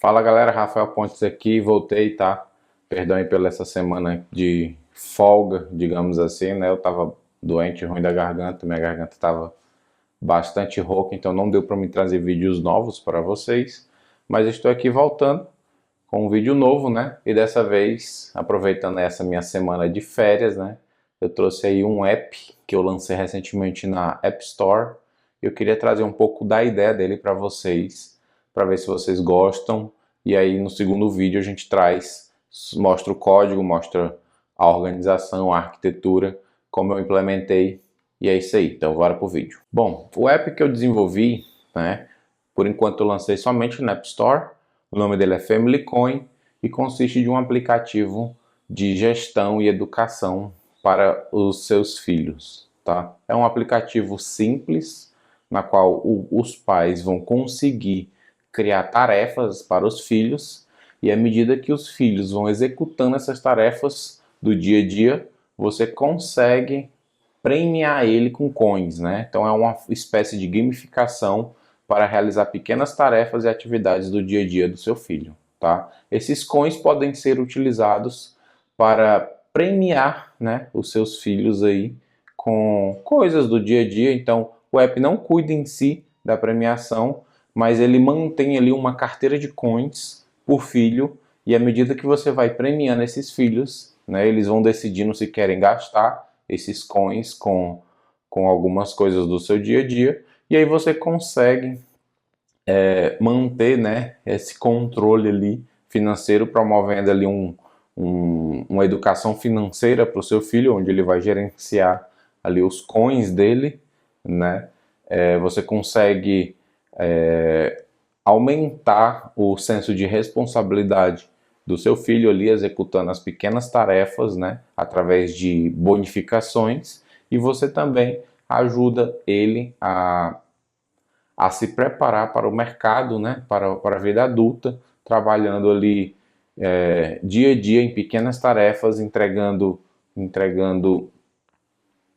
Fala galera, Rafael Pontes aqui, voltei, tá? Perdão aí pela essa semana de folga, digamos assim, né? Eu tava doente, ruim da garganta, minha garganta tava bastante rouca, então não deu para me trazer vídeos novos para vocês, mas estou aqui voltando com um vídeo novo, né? E dessa vez, aproveitando essa minha semana de férias, né? Eu trouxe aí um app que eu lancei recentemente na App Store. Eu queria trazer um pouco da ideia dele para vocês, para ver se vocês gostam. E aí no segundo vídeo a gente mostra o código, mostra a organização, a arquitetura, como eu implementei. E é isso aí, então bora pro vídeo. Bom, o app que eu desenvolvi, né? Por enquanto eu lancei somente na App Store. O nome dele é Family Coin e consiste de um aplicativo de gestão e educação para os seus filhos, tá? É um aplicativo simples, na qual os pais vão conseguir criar tarefas para os filhos e à medida que os filhos vão executando essas tarefas do dia a dia, você consegue premiar ele com coins, né? Então é uma espécie de gamificação para realizar pequenas tarefas e atividades do dia a dia do seu filho, tá? Esses coins podem ser utilizados para premiar, né, os seus filhos aí com coisas do dia a dia. Então o app não cuida em si da premiação, mas ele mantém ali uma carteira de coins por filho e à medida que você vai premiando esses filhos, né, eles vão decidindo se querem gastar esses coins com algumas coisas do seu dia a dia, e aí você consegue manter, né, esse controle ali financeiro, promovendo ali uma educação financeira para o seu filho, onde ele vai gerenciar ali os coins dele, né? Você consegue aumentar o senso de responsabilidade do seu filho ali executando as pequenas tarefas, né, através de bonificações, e você também ajuda ele a se preparar para o mercado, né, para a vida adulta, trabalhando ali dia a dia em pequenas tarefas, entregando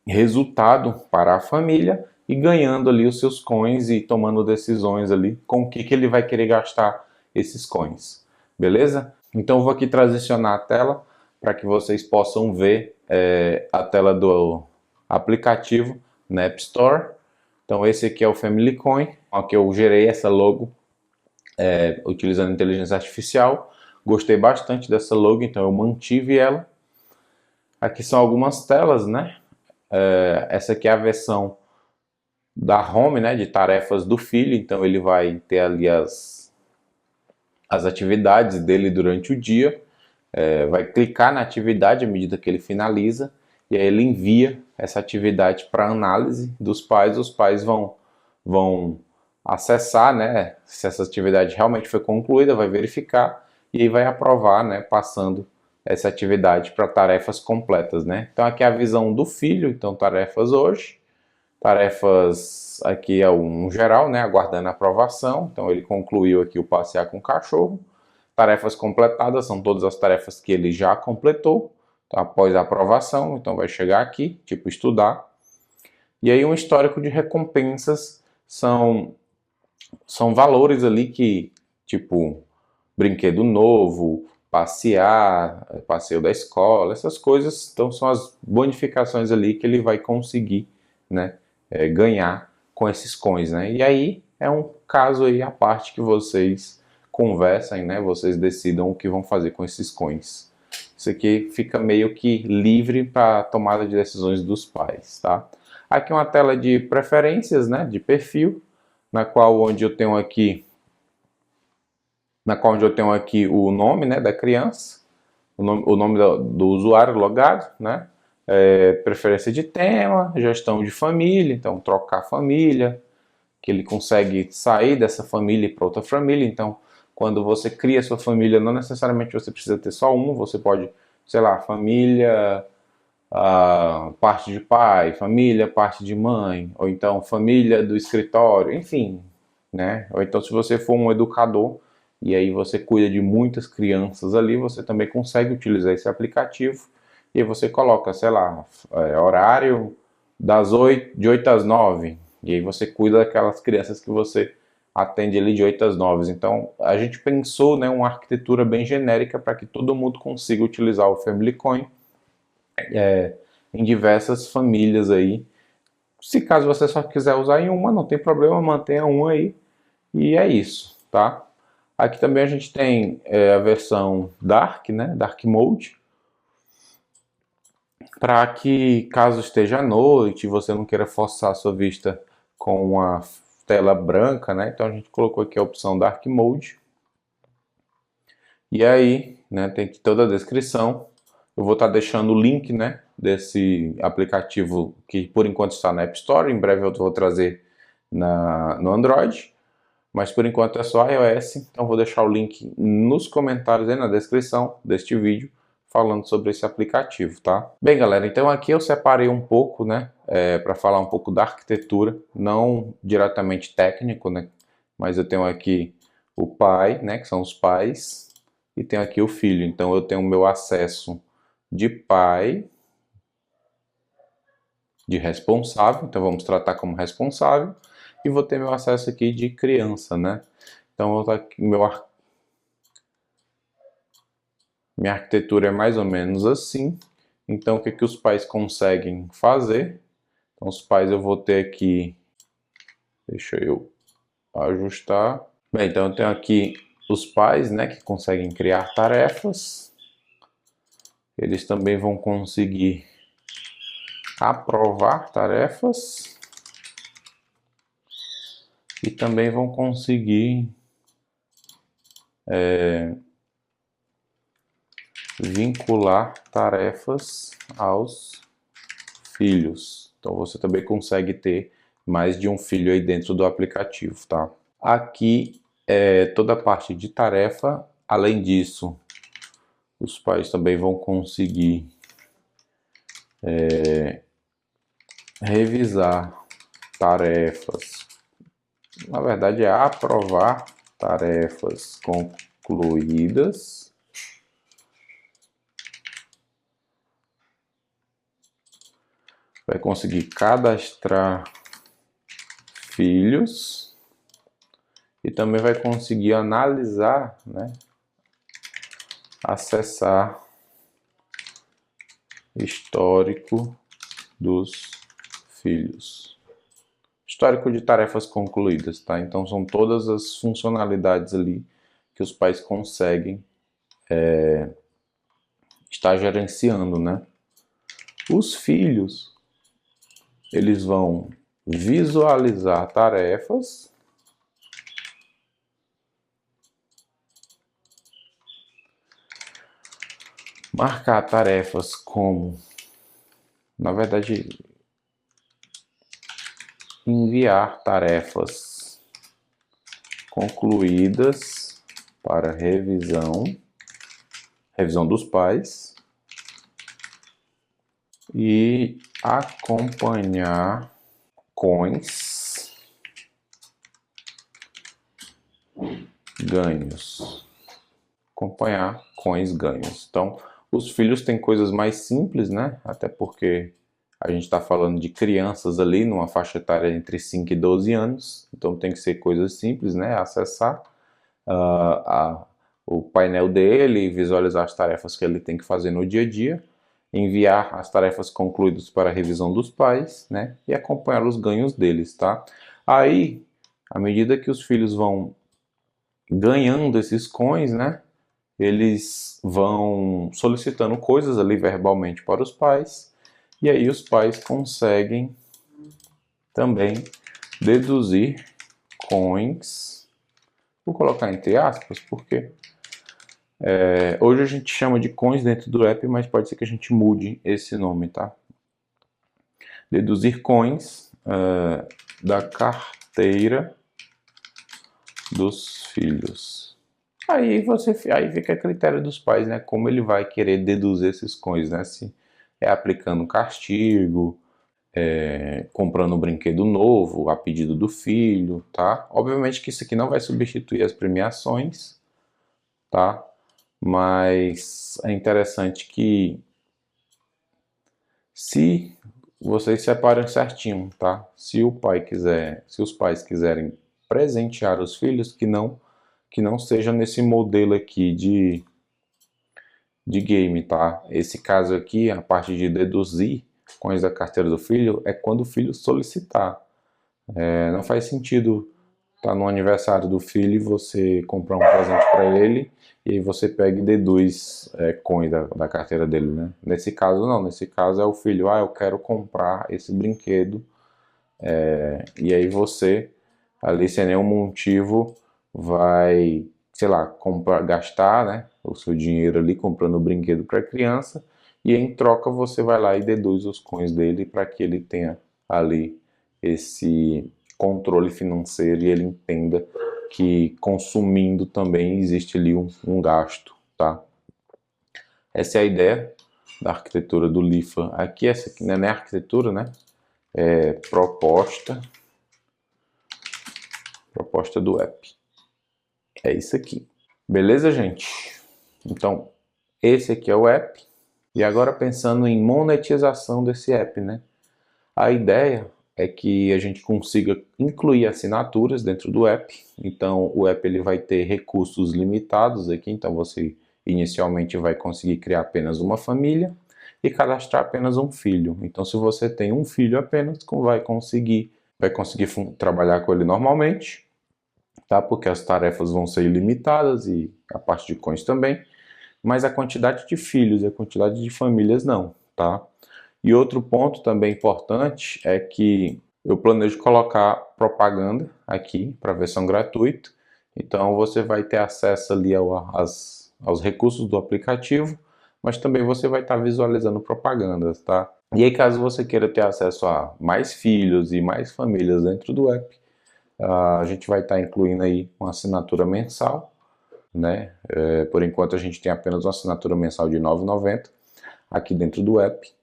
resultado para a família e ganhando ali os seus coins e tomando decisões ali com o que ele vai querer gastar esses coins. Beleza? Então eu vou aqui transicionar a tela para que vocês possam ver a tela do aplicativo na App Store. Então esse aqui é o Family Coin, aqui eu gerei essa logo utilizando inteligência artificial. Gostei bastante dessa logo, então eu mantive ela. Aqui são algumas telas, né? Essa aqui é a versão da home, né, de tarefas do filho, então ele vai ter ali as atividades dele durante o dia, vai clicar na atividade à medida que ele finaliza, e aí ele envia essa atividade para análise dos pais, os pais vão acessar, né, se essa atividade realmente foi concluída, vai verificar, e aí vai aprovar, né, passando essa atividade para tarefas completas, né. Então aqui é a visão do filho, então tarefas hoje, tarefas aqui é um geral, né, aguardando a aprovação. Então ele concluiu aqui o passear com o cachorro. Tarefas completadas são todas as tarefas que ele já completou, tá, após a aprovação. Então vai chegar aqui, tipo estudar. E aí um histórico de recompensas são valores ali que, tipo, brinquedo novo, passear, passeio da escola, essas coisas. Então são as bonificações ali que ele vai conseguir, né, ganhar com esses coins, né? E aí é um caso aí à parte que vocês conversem, né? Vocês decidam o que vão fazer com esses coins. Isso aqui fica meio que livre para tomada de decisões dos pais, tá? Aqui uma tela de preferências, né? De perfil, na qual onde eu tenho aqui o nome, né, da criança, o nome do usuário logado, né, preferência de tema, gestão de família, então trocar família, que ele consegue sair dessa família para outra família. Então quando você cria sua família, não necessariamente você precisa ter só uma, você pode, sei lá, família, parte de pai, família, parte de mãe, ou então família do escritório, enfim, né? Ou então se você for um educador e aí você cuida de muitas crianças ali, você também consegue utilizar esse aplicativo e aí você coloca, sei lá, horário de 8 às 9, e aí você cuida daquelas crianças que você atende ali de 8 às 9. Então a gente pensou, né, uma arquitetura bem genérica para que todo mundo consiga utilizar o Family Coin em diversas famílias aí. Se caso você só quiser usar em uma, não tem problema, mantenha uma aí. E é isso, tá? Aqui também a gente tem a versão Dark, né? Dark Mode. Para que caso esteja à noite e você não queira forçar a sua vista com uma tela branca, né? Então a gente colocou aqui a opção Dark Mode. E aí, né, tem aqui toda a descrição. Eu vou estar deixando o link, né, desse aplicativo que por enquanto está na App Store. Em breve eu vou trazer no Android. Mas por enquanto é só iOS. Então vou deixar o link nos comentários aí na descrição deste vídeo falando sobre esse aplicativo, tá? Bem, galera, então aqui eu separei um pouco, né, para falar um pouco da arquitetura, não diretamente técnico, né, mas eu tenho aqui o pai, né, que são os pais, e tenho aqui o filho. Então eu tenho o meu acesso de pai, de responsável, então vamos tratar como responsável, e vou ter meu acesso aqui de criança, né? Então aqui, minha arquitetura é mais ou menos assim. Então o que os pais conseguem fazer? Então os pais eu vou ter aqui, deixa eu ajustar. Bem, então eu tenho aqui os pais, né, que conseguem criar tarefas. Eles também vão conseguir aprovar tarefas e também vão conseguir vincular tarefas aos filhos. Então você também consegue ter mais de um filho aí dentro do aplicativo, tá? Aqui é toda a parte de tarefa. Além disso, os pais também vão conseguir revisar tarefas. Na verdade, é aprovar tarefas concluídas. Vai conseguir cadastrar filhos e também vai conseguir analisar, né, acessar histórico dos filhos. Histórico de tarefas concluídas, tá? Então são todas as funcionalidades ali que os pais conseguem estar gerenciando, né? Os filhos, eles vão visualizar tarefas, marcar tarefas como, na verdade, enviar tarefas concluídas para revisão dos pais e acompanhar coins ganhos. Acompanhar coins ganhos. Então, os filhos têm coisas mais simples, né? Até porque a gente está falando de crianças ali, numa faixa etária entre 5 e 12 anos. Então, tem que ser coisas simples, né? Acessar o painel dele, visualizar as tarefas que ele tem que fazer no dia a dia, enviar as tarefas concluídas para a revisão dos pais, né? E acompanhar os ganhos deles, tá? Aí, à medida que os filhos vão ganhando esses coins, né? Eles vão solicitando coisas ali verbalmente para os pais, e aí os pais conseguem também deduzir coins. Vou colocar entre aspas, porque hoje a gente chama de coins dentro do app, mas pode ser que a gente mude esse nome, tá? Deduzir coins da carteira dos filhos. Aí fica a critério dos pais, né? Como ele vai querer deduzir esses coins, né? Se é aplicando castigo, comprando um brinquedo novo a pedido do filho, tá? Obviamente que isso aqui não vai substituir as premiações, tá? Mas é interessante que se vocês separam certinho, tá? Se os pais quiserem presentear os filhos que não seja nesse modelo aqui de game, tá? Esse caso aqui, a parte de deduzir coins da carteira do filho, é quando o filho solicitar. Não faz sentido tá no aniversário do filho e você comprar um presente para ele e aí você pega e deduz coins da carteira dele, né? Nesse caso não, nesse caso é o filho, eu quero comprar esse brinquedo, e aí você ali sem nenhum motivo vai, sei lá, comprar, gastar, né, o seu dinheiro ali comprando o brinquedo para a criança e em troca você vai lá e deduz os coins dele para que ele tenha ali esse controle financeiro e ele entenda que consumindo também existe ali um gasto, tá? Essa é a ideia da arquitetura do LIFA. Aqui, essa aqui não é arquitetura, né? É proposta do app. É isso aqui. Beleza, gente? Então, esse aqui é o app. E agora pensando em monetização desse app, né? A ideia é que a gente consiga incluir assinaturas dentro do app. Então, o app ele vai ter recursos limitados aqui. Então, você inicialmente vai conseguir criar apenas uma família e cadastrar apenas um filho. Então, se você tem um filho apenas, vai conseguir trabalhar com ele normalmente, tá? Porque as tarefas vão ser ilimitadas e a parte de coins também, mas a quantidade de filhos e a quantidade de famílias não, tá? E outro ponto também importante é que eu planejo colocar propaganda aqui para a versão gratuita, então você vai ter acesso ali aos recursos do aplicativo, mas também você vai estar visualizando propagandas, tá? E aí caso você queira ter acesso a mais filhos e mais famílias dentro do app, a gente vai estar incluindo aí uma assinatura mensal, né? Por enquanto a gente tem apenas uma assinatura mensal de R$ 9,90 aqui dentro do app,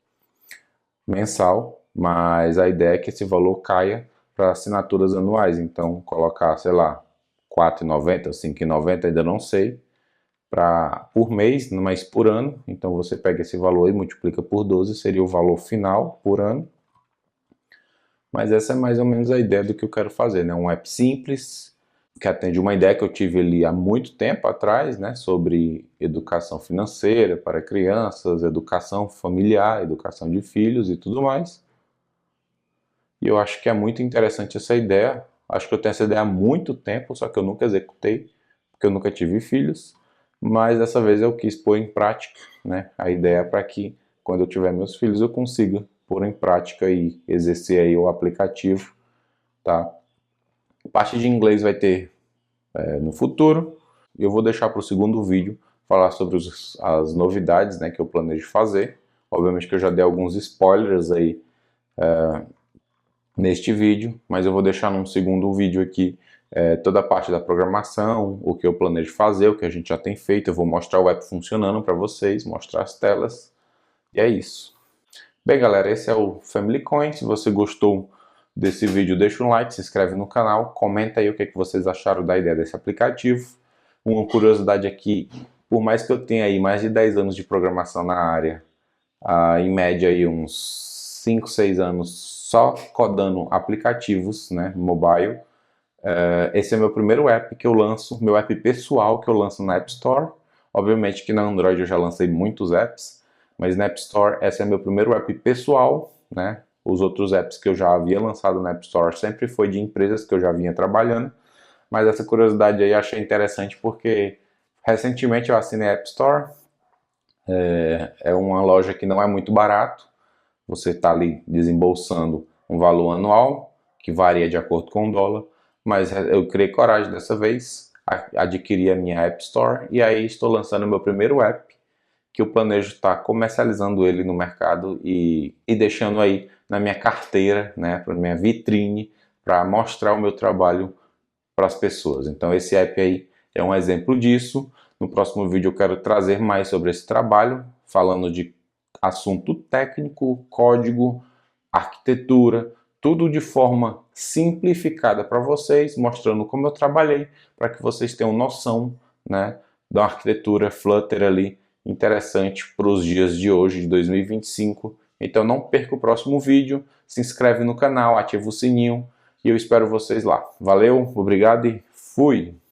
mensal, mas a ideia é que esse valor caia para assinaturas anuais, então colocar, sei lá, R$ 4,90, R$ 5,90, ainda não sei, por mês, mas por ano, então você pega esse valor e multiplica por 12, seria o valor final por ano. Mas essa é mais ou menos a ideia do que eu quero fazer, né? Um app simples, que atende uma ideia que eu tive ali há muito tempo atrás, né? Sobre educação financeira para crianças, educação familiar, educação de filhos e tudo mais. E eu acho que é muito interessante essa ideia. Acho que eu tenho essa ideia há muito tempo, só que eu nunca executei, porque eu nunca tive filhos. Mas dessa vez eu quis pôr em prática, né? A ideia é para que quando eu tiver meus filhos eu consiga pôr em prática e exercer aí o aplicativo, tá? Parte de inglês vai ter no futuro. Eu vou deixar para o segundo vídeo falar sobre as novidades, né, que eu planejo fazer. Obviamente que eu já dei alguns spoilers aí neste vídeo, mas eu vou deixar num segundo vídeo aqui toda a parte da programação, o que eu planejo fazer, o que a gente já tem feito. Eu vou mostrar o app funcionando para vocês, mostrar as telas, e é isso. Bem, galera, esse é o Family Coin. Se você gostou desse vídeo, deixa um like, se inscreve no canal, comenta aí o que é que vocês acharam da ideia desse aplicativo. Uma curiosidade aqui, por mais que eu tenha aí mais de 10 anos de programação na área, em média aí uns 5, 6 anos só codando aplicativos, né, mobile, esse é meu primeiro app que eu lanço, meu app pessoal que eu lanço na App Store. Obviamente que na Android eu já lancei muitos apps, mas na App Store esse é meu primeiro app pessoal, né? Os outros apps que eu já havia lançado na App Store sempre foi de empresas que eu já vinha trabalhando, mas essa curiosidade aí eu achei interessante porque recentemente eu assinei a App Store, é uma loja que não é muito barato, você está ali desembolsando um valor anual, que varia de acordo com o dólar, mas eu criei coragem dessa vez, adquiri a minha App Store e aí estou lançando o meu primeiro app, que eu planejo estar comercializando ele no mercado e deixando aí na minha carteira, né, para minha vitrine, para mostrar o meu trabalho para as pessoas. Então esse app aí é um exemplo disso. No próximo vídeo eu quero trazer mais sobre esse trabalho, falando de assunto técnico, código, arquitetura, tudo de forma simplificada para vocês, mostrando como eu trabalhei, para que vocês tenham noção, né, da arquitetura Flutter ali, interessante para os dias de hoje, de 2025. Então não perca o próximo vídeo, se inscreve no canal, ativa o sininho e eu espero vocês lá. Valeu, obrigado e fui!